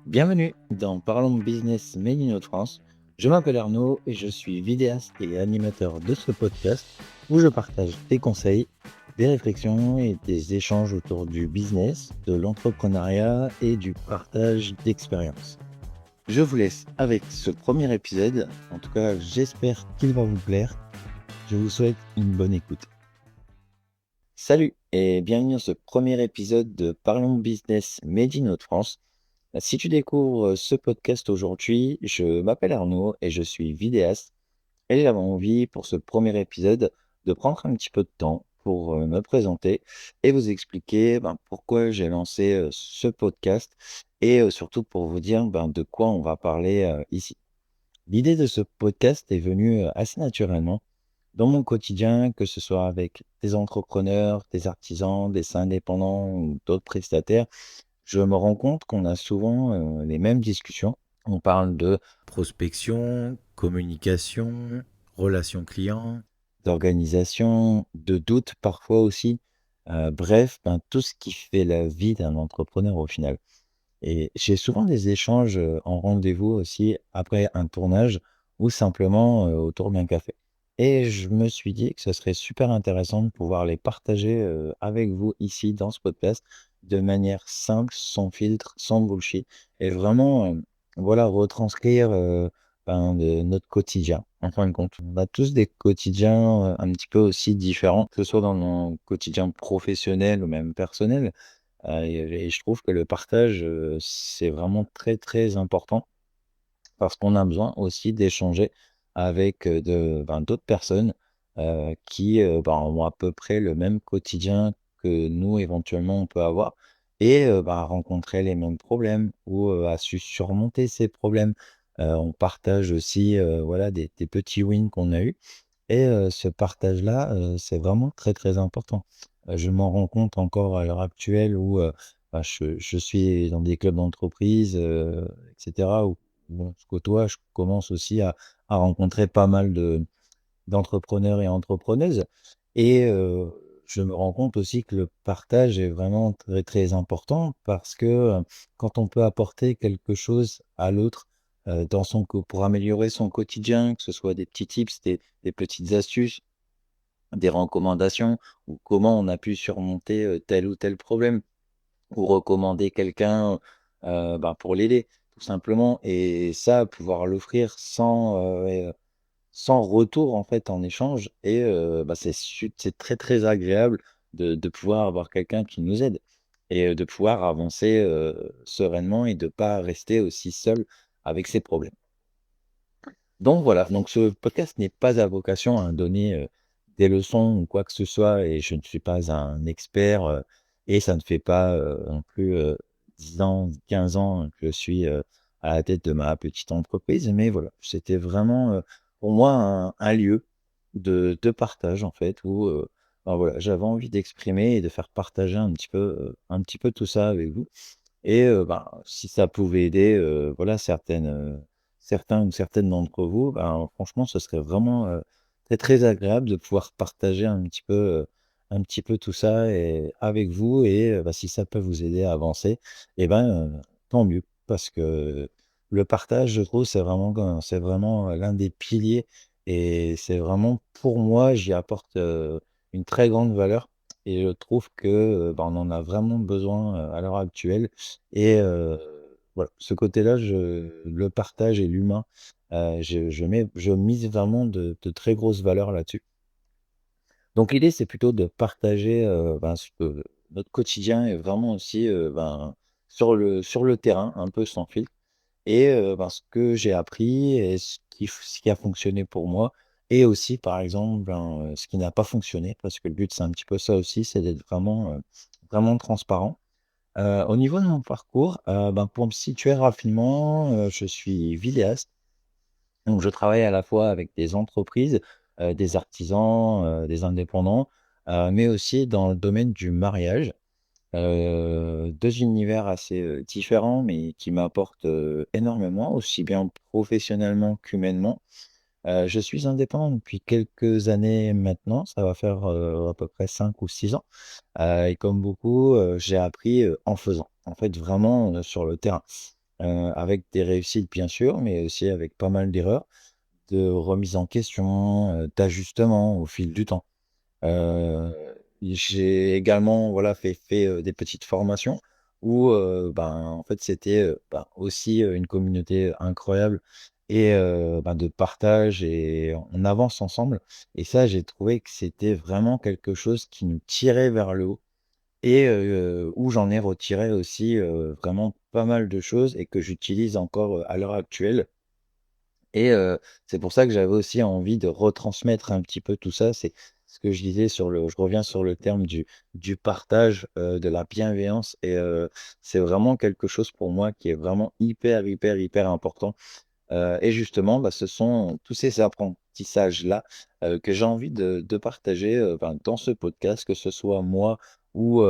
Bienvenue dans Parlons Business Made in France. Je m'appelle Arnaud et je suis vidéaste et animateur de ce podcast où je partage des conseils, des réflexions et des échanges autour du business, de l'entrepreneuriat et du partage d'expériences. Je vous laisse avec ce premier épisode. En tout cas, j'espère qu'il va vous plaire. Je vous souhaite une bonne écoute. Salut et bienvenue dans ce premier épisode de Parlons Business Made in France. Si tu découvres ce podcast aujourd'hui, je m'appelle Arnaud et je suis vidéaste et j'avais envie pour ce premier épisode de prendre un petit peu de temps pour me présenter et vous expliquer pourquoi j'ai lancé ce podcast et surtout pour vous dire de quoi on va parler ici. L'idée de ce podcast est venue assez naturellement dans mon quotidien, que ce soit avec des entrepreneurs, des artisans, des indépendants ou d'autres prestataires. Je me rends compte qu'on a souvent les mêmes discussions. On parle de prospection, communication, relations clients, d'organisation, de doute parfois aussi. Bref, tout ce qui fait la vie d'un entrepreneur au final. Et j'ai souvent des échanges en rendez-vous aussi après un tournage ou simplement autour d'un café. Et je me suis dit que ce serait super intéressant de pouvoir les partager avec vous ici dans ce podcast de manière simple, sans filtre, sans bullshit. Et vraiment, voilà, retranscrire de notre quotidien. En fin de compte, on a tous des quotidiens un petit peu aussi différents, que ce soit dans nos quotidiens professionnels ou même personnels. Et je trouve que le partage, c'est vraiment très, très important parce qu'on a besoin aussi d'échanger avec, d'autres personnes, qui, ont à peu près le même quotidien que nous, éventuellement, on peut avoir et rencontrer les mêmes problèmes ou, a su surmonter ces problèmes. On partage aussi, voilà, des petits wins qu'on a eus et ce partage-là, c'est vraiment très, très important. Je m'en rends compte encore à l'heure actuelle où, je suis dans des clubs d'entreprise, et cetera, où bon, je côtoie, je commence aussi à rencontrer pas mal d'entrepreneurs et entrepreneuses et je me rends compte aussi que le partage est vraiment très, très important parce que, quand on peut apporter quelque chose à l'autre, dans son co pour améliorer son quotidien, que ce soit des petits tips, des petites astuces, des recommandations ou comment on a pu surmonter, tel ou tel problème ou recommander quelqu'un, pour l'aider tout simplement et ça, pouvoir l'offrir sans retour en fait en échange et c'est très, très agréable de pouvoir avoir quelqu'un qui nous aide et de pouvoir avancer, sereinement et de pas rester aussi seul avec ses problèmes. Donc voilà, donc ce podcast n'est pas à vocation à donner, des leçons ou quoi que ce soit et je ne suis pas un expert, et ça ne fait pas, non plus, 10 ans, 15 ans que je suis, à la tête de ma petite entreprise. Mais voilà, c'était vraiment, pour moi un lieu de partage en fait où, voilà, j'avais envie d'exprimer et de faire partager un petit peu tout ça avec vous. Et si ça pouvait aider, voilà, certains ou certaines d'entre vous, franchement, ce serait vraiment, très, très agréable de pouvoir partager un petit peu tout ça et avec vous et si ça peut vous aider à avancer et tant mieux. Parce que le partage, je trouve, c'est vraiment, l'un des piliers et c'est vraiment pour moi, j'y apporte, une très grande valeur et je trouve que, on en a vraiment besoin, à l'heure actuelle et voilà, ce côté-là, je le partage et l'humain, je mise vraiment de très grosses valeurs là-dessus. Donc l'idée, c'est plutôt de partager, ce que notre quotidien est vraiment aussi, sur le terrain, un peu sans filtre et ce que j'ai appris et ce qui a fonctionné pour moi et aussi, par exemple, ce qui n'a pas fonctionné parce que le but, c'est un petit peu ça aussi, c'est d'être vraiment, vraiment transparent. Au niveau de mon parcours, pour me situer rapidement, je suis vidéaste, donc je travaille à la fois avec des entreprises, des artisans, des indépendants, mais aussi dans le domaine du mariage. 2 univers assez, différents, mais qui m'apportent, énormément, aussi bien professionnellement qu'humainement. Je suis indépendant depuis quelques années maintenant, ça va faire, à peu près 5 ou 6 ans, et comme beaucoup, j'ai appris, en faisant. En fait, vraiment, sur le terrain. avec des réussites bien sûr, mais aussi avec pas mal d'erreurs, de remise en question, d'ajustements au fil du temps. Heu, j'ai également, voilà, fait des petites formations où, en fait, c'était, aussi, une communauté incroyable et de partage et on avance ensemble et ça, j'ai trouvé que c'était vraiment quelque chose qui nous tirait vers le haut et où j'en ai retiré aussi, vraiment pas mal de choses et que j'utilise encore, à l'heure actuelle et c'est pour ça que j'avais aussi envie de retransmettre un petit peu tout ça. C'est ce que je disais sur le je reviens sur le terme du partage, de la bienveillance et c'est vraiment quelque chose pour moi qui est vraiment hyper, hyper, hyper important. Et justement, ce sont tous ces apprentissages-là, que j'ai envie de partager, dans ce podcast, que ce soit moi ou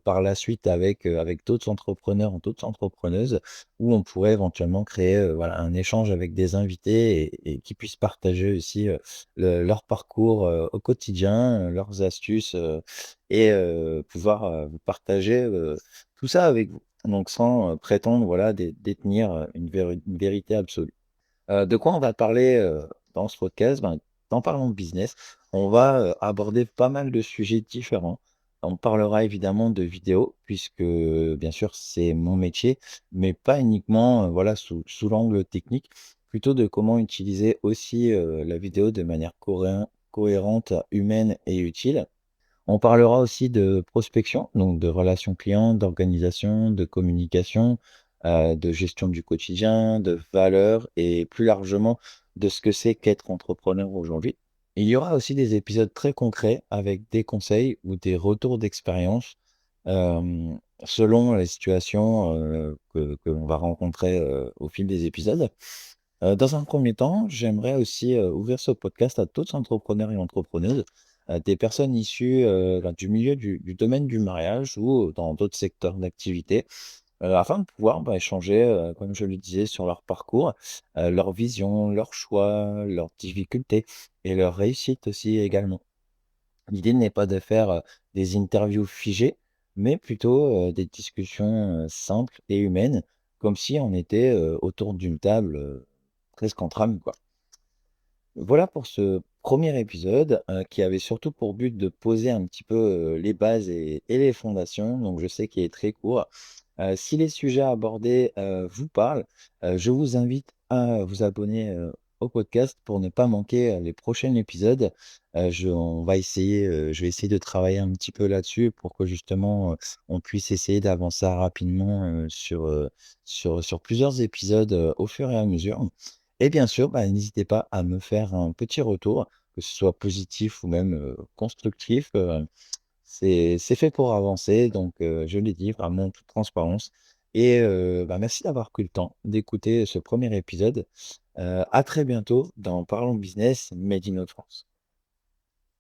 par la suite avec d'autres entrepreneurs ou d'autres entrepreneuses, où on pourrait éventuellement créer, voilà, un échange avec des invités et qui puissent partager aussi, leur parcours, au quotidien, leurs astuces, et pouvoir, partager, tout ça avec vous. Donc sans, prétendre, voilà, détenir, une vérité absolue. De quoi on va parler, dans ce podcast? En parlant de business, on va, aborder pas mal de sujets différents. On parlera évidemment de vidéo puisque, bien sûr, c'est mon métier, mais pas uniquement, voilà, sous l'angle technique, plutôt de comment utiliser aussi, la vidéo de manière cohérente, humaine et utile. On parlera aussi de prospection, donc de relations clients, d'organisation, de communication, de gestion du quotidien, de valeurs et plus largement de ce que c'est qu'être entrepreneur aujourd'hui. Il y aura aussi des épisodes très concrets avec des conseils ou des retours d'expérience, selon les situations, que l'on va rencontrer, au fil des épisodes. Dans un premier temps, j'aimerais aussi, ouvrir ce podcast à d'autres entrepreneurs et entrepreneuses, des personnes issues, du milieu du domaine du mariage ou dans d'autres secteurs d'activité, afin de pouvoir, échanger, comme je le disais, sur leur parcours, leur vision, leurs choix, leurs difficultés et leurs réussites aussi également. L'idée n'est pas de faire, des interviews figées, mais plutôt, des discussions, simples et humaines, comme si on était, autour d'une table, presque entre amis, quoi. Voilà pour ce premier épisode, qui avait surtout pour but de poser un petit peu, les bases et les fondations, donc je sais qu'il est très court. Si les sujets abordés, vous parlent, je vous invite à vous abonner, au podcast pour ne pas manquer, les prochains épisodes. Je vais essayer de travailler un petit peu là-dessus pour que justement, on puisse essayer d'avancer rapidement, sur plusieurs épisodes, au fur et à mesure. Et bien sûr, n'hésitez pas à me faire un petit retour, que ce soit positif ou même, constructif, c'est fait pour avancer donc je l'ai dit vraiment en toute transparence et merci d'avoir pris le temps d'écouter ce premier épisode. À très bientôt dans Parlons Business Made in Hauts-de-France.